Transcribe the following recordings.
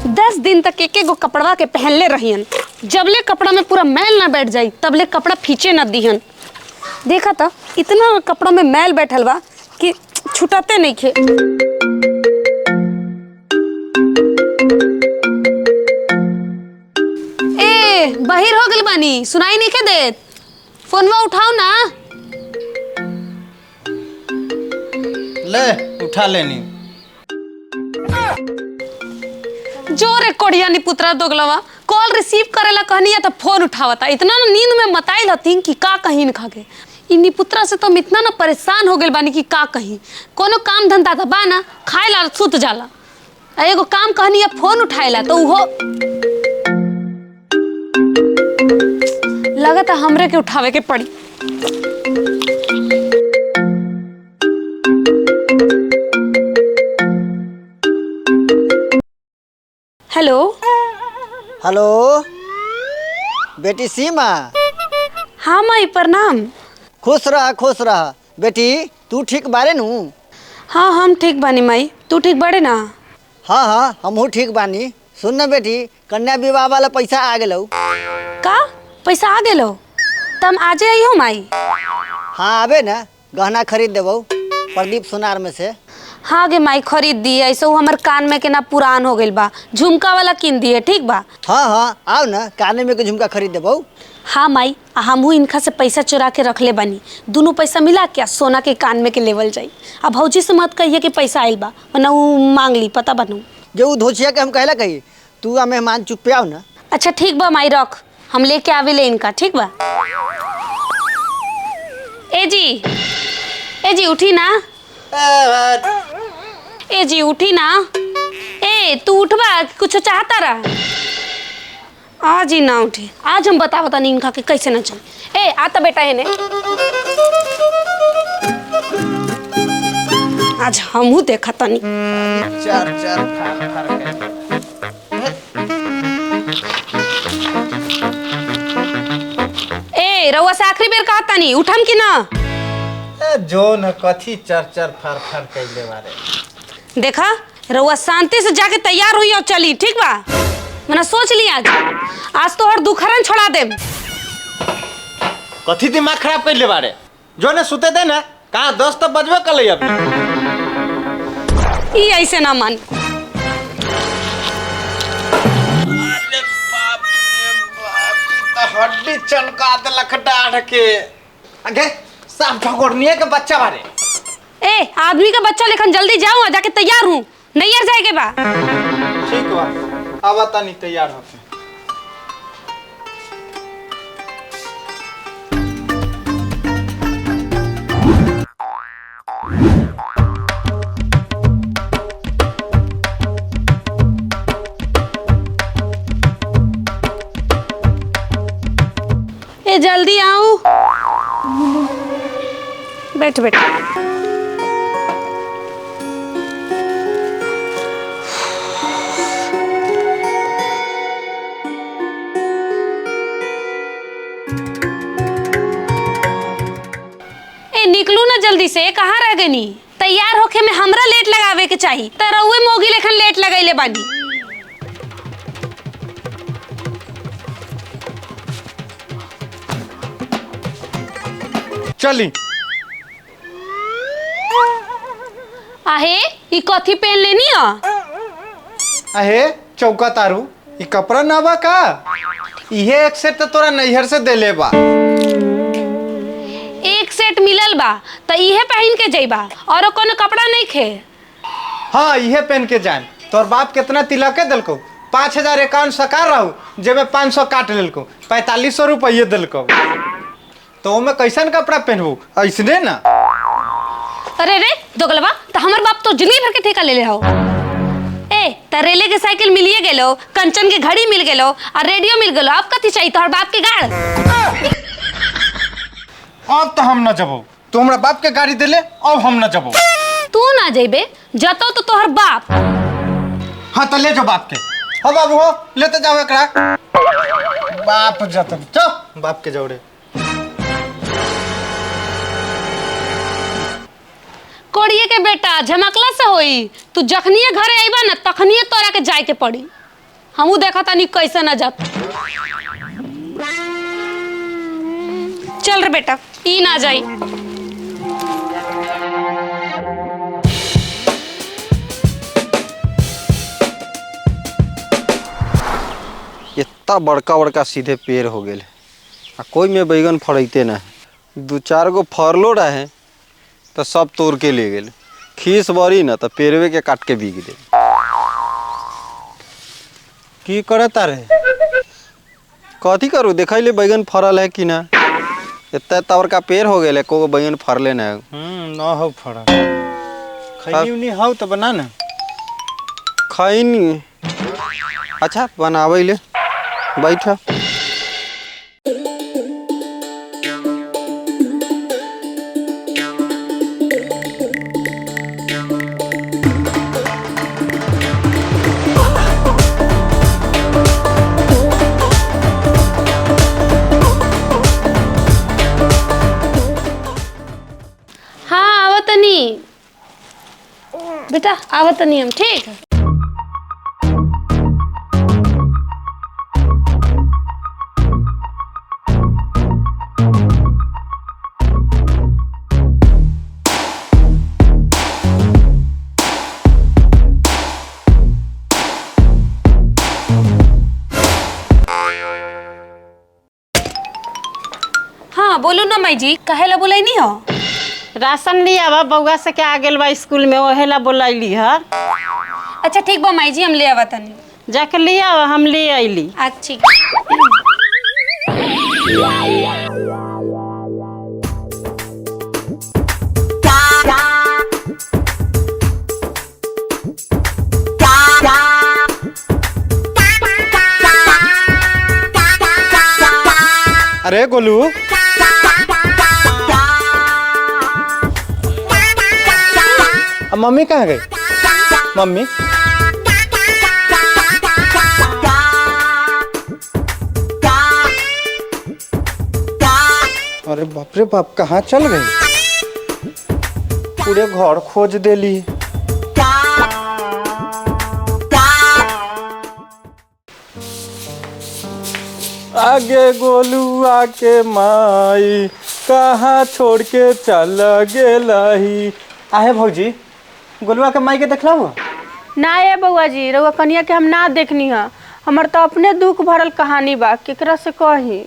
10 दिन तक एक एक गो कपड़वा के पहनले रहियन, जबले कपड़ा में पूरा मैल ना बैठ जाई तबले कपड़ा फींचे ना दिहन। देखा था इतना कपड़ा में मैल बैठल बा कि छुटाते नहीं खे। ए बाहर हो गल बानी, सुनाई नहीं के देत, फोनवा उठाओ ना। ले उठा लेनी। जोरे कोड़िया नी पुत्रा दोगलवा, कॉल रिसीव करेला कहनी तो फोन उठावता। इतना ना नींद में मताइल हथिन कि का कहीं न खागे। इन्नी पुत्रा से तो हम इतना ना परेशान हो गए बानी कि का कहीं। कोनो काम धंधा था बा ना, खाए ला सुत जाला, एगो काम कहनी है फोन उठाएला तो उहो लगता हमरे के उठावे के पड़ी। हेलो हेलो बेटी सीमा। हाँ माई प्रणाम। खुश रह बेटी, तू ठीक बारे नू? हाँ हम ठीक बानी माई, तू ठीक बाड़े ना? हाँ हमहू ठीक बानी। सुन ना बेटी, कन्या विवाह वाला पैसा आ गेलौ। का पैसा आ गेलो? तम आजे आई हो माई? हाँ आबे ना, गहना खरीद देबौ प्रदीप सोनार में से। हाँ गे माई खरीद दी। ऐसे हमर कान में के ना पुरान हो गइल बा, झुमका वाला किन दिए, ठीक बा? हाँ आओ ना, काने में के झुमका खरीद देबौ। हाँ माई, हमहू इनका से पैसा चुरा के रख ले बानी, दोनों पैसा मिला के सोना के कान में के लेवल जाई। अब भौजी से मत कहिए कि पैसा आइल बा, वरना उ मांग ली, पता बनू। जो धोचिया के हम कहला कही, तू आ मेहमान चुप पे आओ ना। अच्छा ठीक बा माई, रख, हम लेके आवे ले इनका, ठीक बा? ए जी उठी ना। ए जी उठी ना। ए तू उठबा, कुछ चाहता रहा? आज ही ना उठे, आज हम बता नहीं इनका कि कैसे ना चले। ए आता बेटा है ने, आज हमहू देखा तनी। ए रउआ से आखिरी बेर कहता नहीं, उठम कि ना? जो न कथी चर फर कैले बारे। देखा रउआ शांति से जाके तैयार हुई और चली, ठीक बा? मैंने सोच लिया आज तो हर दुखरन छोड़ा दे। कथी दिमाग खराब कैले बारे? जो ने सुते दे ना, कहाँ 10 तो बजबे कल अभी। ई ऐसे ना मान। अरे बाप रे बाप, हड्डी चनका देलक डाढ़ के। आगे साफ ठगोरनिए के बच्चा बारे। ए आदमी का बच्चा लेखन जल्दी जाऊँ, जाके तैयार हूँ, नैयर जाएगे बा। ठीक बा, आवा तनी तैयार होके। ए जल्दी आऊँ, बैठ। निकलू ना जल्दी से, कहाँ रह गनी? तैयार होके में हमरा लेट लगावे के चाहिए, तरउए मोगी लेखन लेट लगैले बानी। चली। आहे ई कथी पहन लेनी आ? अहे चौका तारू, ई कपड़ा ना बा का? इहे एक सेट तो तोरा नैहर से देले बा। एक सेट मिलल बा त इहे पहन के जइबा, और कोनो कपड़ा नहीं खे? हाँ इहे पहन के जान। तोर बाप कितना तिलक के दिलको? 5000 अकाउंट सकार रहू, जेमे 500 काट लेलको, 4500 रुपये दिलको। तो में कैसन कपड़ा पहनबू? ऐसने ना। अरे रे दोगलवा, त हमर बाप तो जिंदगी भर के ठेका ले ले हो। ए त रेले के साइकिल मिलिए गेलो, कंचन के घड़ी मिल गेलो, और रेडियो मिल गेलो, अब कथी चाहिए तोहर बाप के गाड़? अब तो हम न जबो, तू हमरा बाप के गाड़ी देले, अब हम न जबो। तू ना जेबे, जतो तो तोहर बाप। हाँ तो ले जाओ बाप के। हो बाबू हो, लेते जाओ एकरा। बाप जतन चल बाप के जोड़े। कोड़िए के बेटा झमकला से होई, तू जखनिए घरे आइबा ना तखनिए तोरा के जाए के पड़ी। हमू देखा तानी कैसे न जाता। चल रे बेटा, ई ना जाई। इतना बड़का बड़का सीधे पेड़ हो गए आ कोई में बैगन फड़ते ना। 2-4 गो फरलो रहे तो सब तोड़ के ले गए। खीस बड़ी ना तो पेड़वे के काट के बिक दे। की करता रे? कथी करूँ, देखैले बैगन फरल है कि ना। इतना बड़का पेड़ हो गए को बैगन फरले ना। ना हो फड़ा खैनी उनी हो तो बना ना। खैनी अच्छा बनावे ले बैठा। हाँ आवतनी बेटा, आवतनी हम। ठीक है। हाँ बोलू ना माई जी, काहे ला बोलाई नहीं हो? राशन लिया बा बउआ से के आ गेल बा स्कूल में, ओहेला बोलैली ह। अच्छा ठीक बा माई जी, हम ले आवा तनी। जाके लिया हम ले अइली। अच्छी। अरे गोलू, अब मम्मी कहाँ गई? मम्मी अरे बाप रे बाप, कहाँ चल गई? पूरे घर खोज देली। आगे गोलू आके माई कहाँ छोड़ के चल गेलही। आहे भौजी, गोलुआ के माई के देखला हुआ? ना ये बउआ जी, रउआ कनिया के हम ना देखनी ह। हमर तो अपने दुख भरल कहानी बा, केकरा से कही।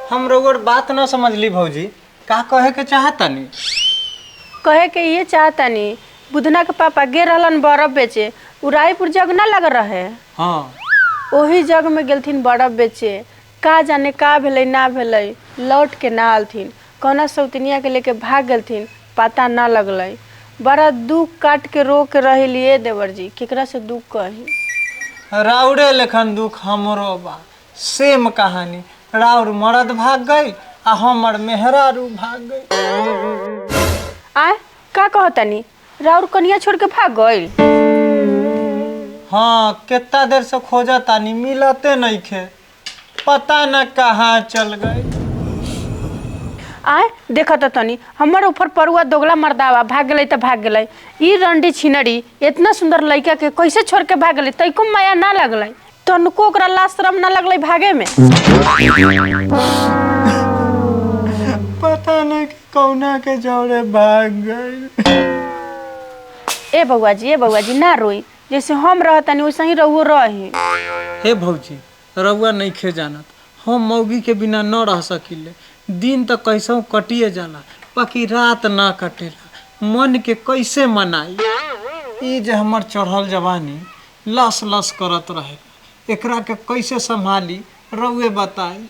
हम रउर बात न समझली भौजी, का कहे के चाहतानी? कहे के ये चाहतानी, बुधना के पापा गे रहलन बर्फ बेचे, उ रायपुर जग ना लग रहे। हाँ, ओही जग में गेलथिन बर्फ बेचे। का जाने का भेलै ना भेलै, लौट के ना आलथिन। कौना सौतनिया के लेके भाग गेलथिन, पता ना लगलै। बड़ा दुख काट के रो के रहिलिए देवर जी, केकरा से दुख कही। राउरे लेखन दुख हमरो बा। सेम कहानी, राउर मर्द भाग गई आ हमर मेहरारू भाग गई। आय का कहतनी, राउर कनिया छोड़ के भाग गइल? हाँ, कितना देर से खोजा तानी, मिलते नहीं खे, पता न कहाँ चल गए। आय देखत तनी, हमर ऊपर परुआ दोगला मर्दावा भाग गेलै त भाग गेलै। ई रंडी छिनड़ी इतना सुंदर लड़का के कैसे छोड़ के भाग गेलै? तैको माया ना लगलै, तनको ओकरा लाज शरम ना लगलै भागे में? पता नहीं कौना के जौरे भाग गए। ए बउआ जी ना रोई, जैसे हम रहतनी वैसे ही रहुओ रही। हे भौजी, रउआ नहीं खे जानत, हम मौगी के बिना न रह सकिले। दिन तो कैसों कटिए जाला, बाकी रात ना कटेला। मन के कैसे मनाई? ई जे हमर चढ़ल जवानी लस लस करत रहे, एकरा के कैसे संभाली रउए बताई।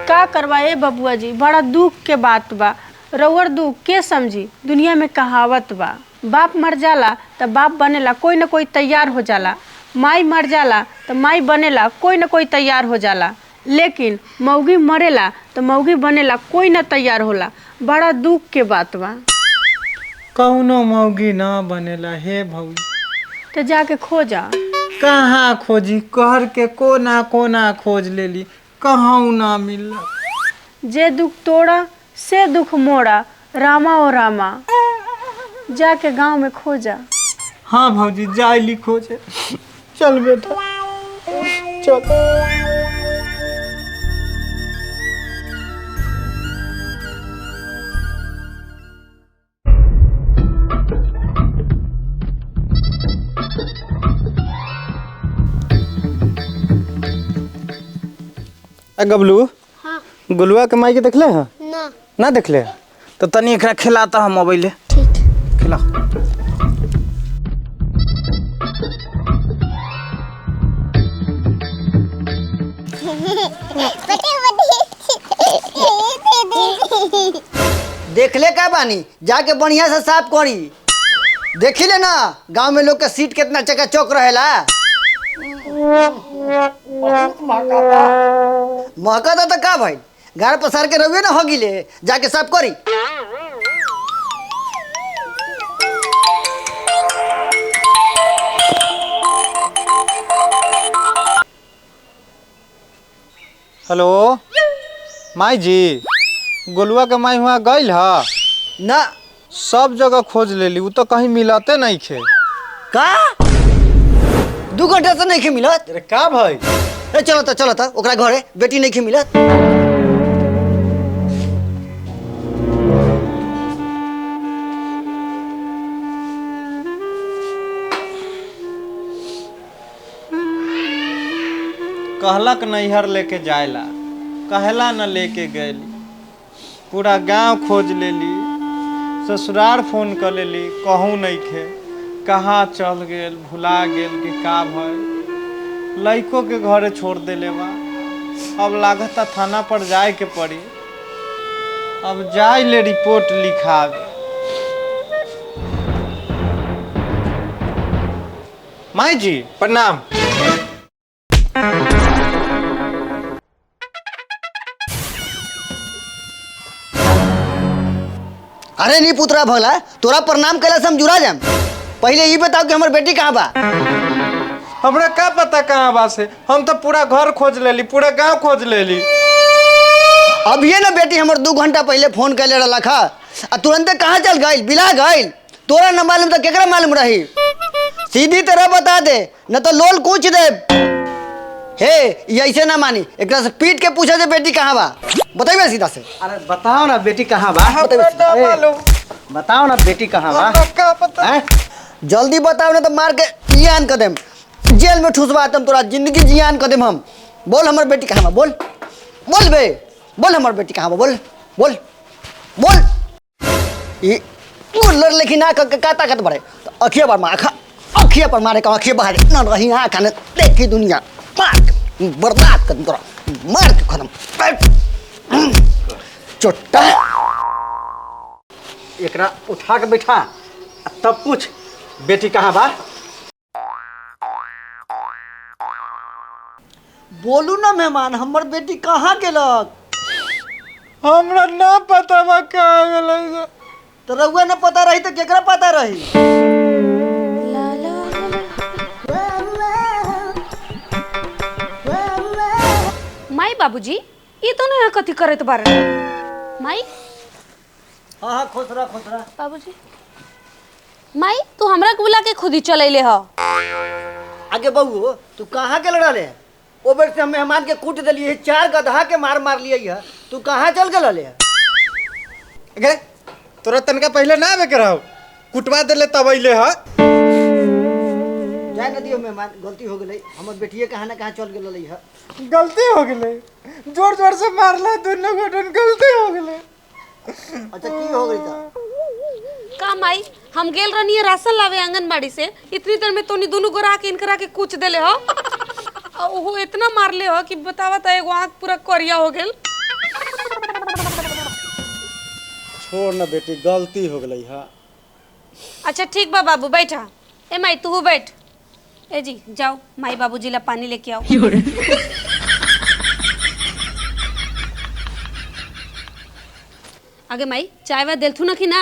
का करवा ए बबुआ जी, बड़ा दुख के बात बा। रउअर दुख के समझी, दुनिया में कहावत बा, बाप मर जाला त बाप बनेला कोई न कोई तैयार हो जाला, माई मर जाला त माई बनेला कोई न कोई तैयार हो जाला, लेकिन मौगी मरेला तो मौगी बनेला कोई न तैयार होला। बड़ा दुख के बात बा। कौनो मौगी ना बनेला हे भौजी। तो जाके खोजा। कहाँ खोजी? घर के कोना कोना खोज लेली, कहूँ ना मिलला। जे दुख तोड़ा से दुख मोड़ा, रामा ओ रामा। जाके गांव में खोजा। हाँ भौजी, जाइली खोजे। चल बेटा। चल। गबलू, हाँ गुलुआ के माई के देखले हैं? ना ना देखले? तो तनी एकरा खिलाता हम मोबाइल ठीक खिला। देखले का बानी जाके बढ़िया से साफ करी। देखी ले ना गांव में लोग का सीट कितना चकाचौक रहेला। महका तो का भाई घर पसार के रहुए ना होगी ले जाके साफ करी। हेलो माई जी, गोलुआ के माई हुआ गइल ह? ना सब जगह खोज लेली, उ तो कहीं मिलते नहीं खे। का 2 घंटा से नहीं मिलत। अरे का भाई? ए चलो तो ओकरा घरे बेटी नहीं मिलत। कहलक नैहर लेके जायला, कहला न लेके गैली। पूरा गांव खोज लेली, ससुराल फोन कर लेली, कहूँ नहीं खे। कहाँ चल गेल, भुला गेल कि का भइल। लइको के घरे छोड़ देले बा। अब लागता थाना पर जाए के पड़ी। अब जाए ले रिपोर्ट लिखावे। माई जी प्रणाम। अरे नहीं पुतरा भला तोरा प्रणाम कैला से हम जुड़ा जाम। पहले ये बताओ कि हमार बेटी कहाँ बा। हमरा का पता कहाँ बा से? हम तो पूरा घर खोज लेली, पूरा गांव खोज लेली। अब ये ना बेटी हमार 2 घंटा पहले फोन कैले रखा आ तुरंते कहाँ चल गई, बिला गई। तोरा न मालूम तो केकरा मालूम रही। सीधी तरह बता दे न तो लोल कूच दे। हे ये ऐसे ना मानी, एकरा से पीट के पूछे जे बेटी कहाँ बा। बताइए सीधा से। अरे बताओ ना बेटी कहाँ बा। बताओ ना बेटी कहाँ बा। का पता? हैं? जल्दी बताओ ना तो मार के जियान कर देम, जेल में ठुसवा तुम, तोरा जिंदगी जियान कर देम हम। बोल हमार बेटी कहाँ बा, बोल बोल बे, बोल हमार बेटी कहाँ बा, बोल बोल बोल। ये बोल लेकिन ना का ताकत बढ़े तो अखिया पर मार, अखिया पर मारे का अखिया बाहर ना रही आँख ने देखी दुनिया मार के बर्बाद कर तोरा, मार के खत्म चोट्टा। एकरा उठा के बैठा तब पूछ बेटी कहाँ बा। बोलू ना मेहमान हमर बेटी कहाँ गेलक। हमरा ना पता बा कहाँ गेलै। तो रउआ न पता रही तो केकरा पता रही। माई बाबूजी ये दोनों यहाँ कथी करत बारे? माई हाँ खुश रह बाबूजी। माई तू हमरा के बुला के खुद ही चलैले ह। आगे बहू तू कहाँ के लड़ा ले। ओ बेर से हम मेहमान के कूट दिलिए, 4 गधा के मार लिए है। तू कहाँ चल के लड़े। गे तोरा तनका पहले ना आवे के रहो, कुटवा देले तब अइले ह। जाए न दियो मेहमान, गलती हो गई। हमर बेटिए कहाँ ना कहाँ चल के लड़ई है। गलती हो गेलै, जोर जोर से मारला दोनों गोटन, गलती हो गेलै। अच्छा की हो गई था? का माई हम गेल रहनी राशन लावे आंगनबाड़ी से, इतनी देर में तोनी दोनों गोरा के इनकरा के कुछ देले हो। ओहो इतना मारले हो कि बतावा त एगो आंख पूरा करिया हो गेल। छोड़ ना बेटी गलती हो गई है। अच्छा ठीक बा बाबू बैठा। ए माई तू बैठ। ए जी जाओ माई बाबूजी ला पानी लेके आओ। आगे माई चाय वा देलथु ना कि ना?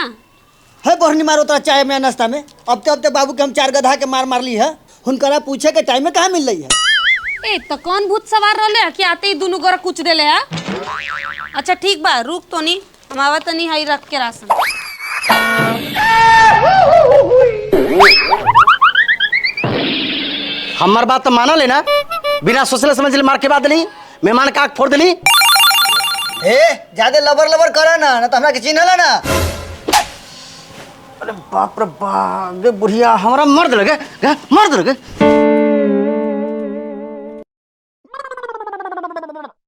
है बहनी मारो तोरा चाय में नाश्ता में। अब तो बाबू के हम 4 गधा के मार ली है। हुनकरा पूछे के टाइम में कहाँ मिल रही है। ए तो कौन भूत सवार रहले कि आते ही दोनों गोरा कुछ देले है? अच्छा ठीक बा रुक तो नहीं, हम आवा तो नहीं हई रख के राशन। हमार बात तो मानो लेना, बिना सोचले समझले मार के बाद दिली मेहमान का आँख फोड़ दिली। ए ज्यादा लबर लबर करा ना तो हमरा के चिन्हला ना। अरे बाप रे बाप, गे बुढ़िया हमरा मर्द लगे, मर्द लगे।